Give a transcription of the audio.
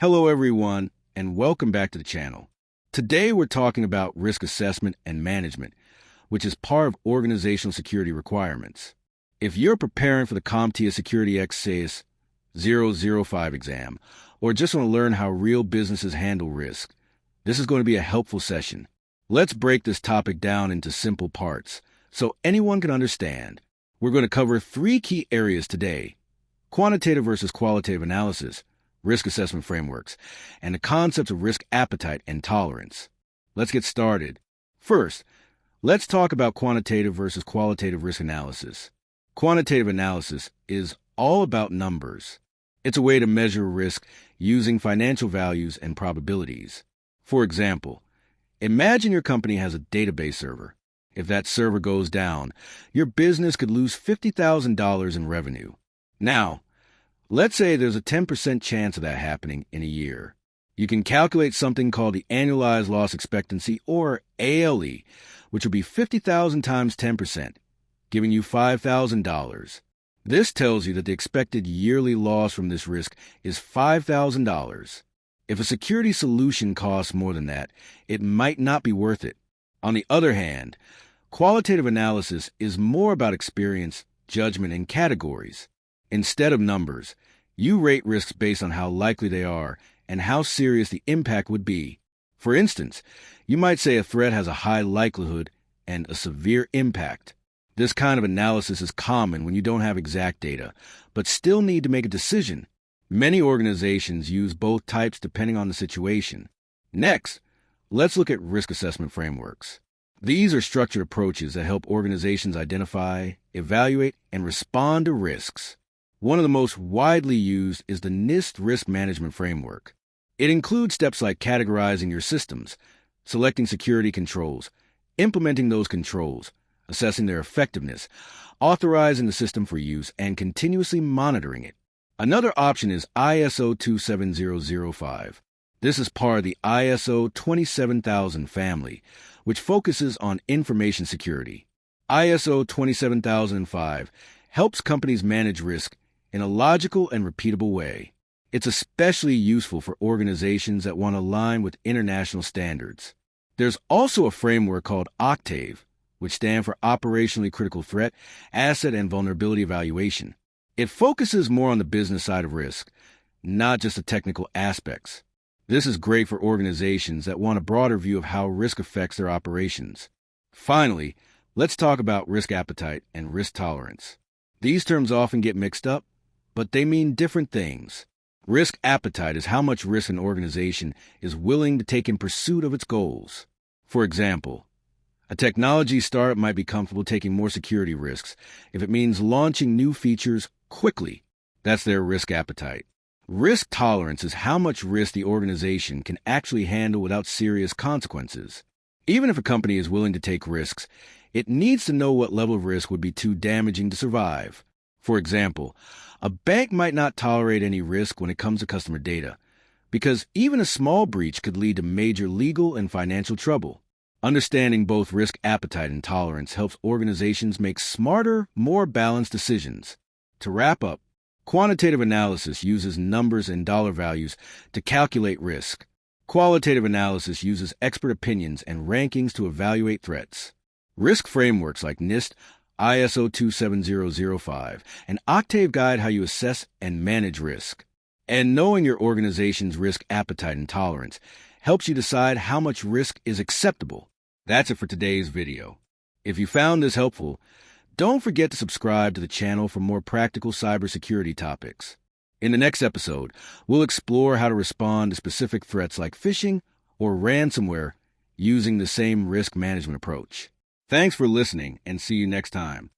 Hello everyone, and welcome back to the channel. Today we're talking about risk assessment and management, which is part of organizational security requirements. If you're preparing for the CompTIA SecurityX CAS-005 exam, or just want to learn how real businesses handle risk, this is going to be a helpful session. Let's break this topic down into simple parts so anyone can understand. We're going to cover three key areas today: quantitative versus qualitative analysis, risk assessment frameworks, and the concepts of risk appetite and tolerance. Let's get started. First, let's talk about quantitative versus qualitative risk analysis. Quantitative analysis is all about numbers. It's a way to measure risk using financial values and probabilities. For example, imagine your company has a database server. If that server goes down, your business could lose $50,000 in revenue. Now, let's say there's a 10% chance of that happening in a year. You can calculate something called the annualized loss expectancy, or ALE, which would be 50,000 times 10%, giving you $5,000. This tells you that the expected yearly loss from this risk is $5,000. If a security solution costs more than that, it might not be worth it. On the other hand, qualitative analysis is more about experience, judgment, and categories. Instead of numbers, you rate risks based on how likely they are and how serious the impact would be. For instance, you might say a threat has a high likelihood and a severe impact. This kind of analysis is common when you don't have exact data, but still need to make a decision. Many organizations use both types depending on the situation. Next, let's look at risk assessment frameworks. These are structured approaches that help organizations identify, evaluate, and respond to risks. One of the most widely used is the NIST Risk Management Framework. It includes steps like categorizing your systems, selecting security controls, implementing those controls, assessing their effectiveness, authorizing the system for use, and continuously monitoring it. Another option is ISO 27005. This is part of the ISO 27000 family, which focuses on information security. ISO 27005 helps companies manage risk in a logical and repeatable way. It's especially useful for organizations that want to align with international standards. There's also a framework called OCTAVE, which stands for Operationally Critical Threat, Asset, and Vulnerability Evaluation. It focuses more on the business side of risk, not just the technical aspects. This is great for organizations that want a broader view of how risk affects their operations. Finally, let's talk about risk appetite and risk tolerance. These terms often get mixed up, but they mean different things. Risk appetite is how much risk an organization is willing to take in pursuit of its goals. For example, a technology startup might be comfortable taking more security risks if it means launching new features quickly. That's their risk appetite. Risk tolerance is how much risk the organization can actually handle without serious consequences. Even if a company is willing to take risks, it needs to know what level of risk would be too damaging to survive. For example, a bank might not tolerate any risk when it comes to customer data, because even a small breach could lead to major legal and financial trouble. Understanding both risk appetite and tolerance helps organizations make smarter, more balanced decisions. To wrap up, quantitative analysis uses numbers and dollar values to calculate risk. Qualitative analysis uses expert opinions and rankings to evaluate threats. Risk frameworks like NIST, ISO 27005, and OCTAVE guide how you assess and manage risk. And knowing your organization's risk appetite and tolerance helps you decide how much risk is acceptable. That's it for today's video. If you found this helpful, don't forget to subscribe to the channel for more practical cybersecurity topics. In the next episode, we'll explore how to respond to specific threats like phishing or ransomware using the same risk management approach. Thanks for listening, and see you next time.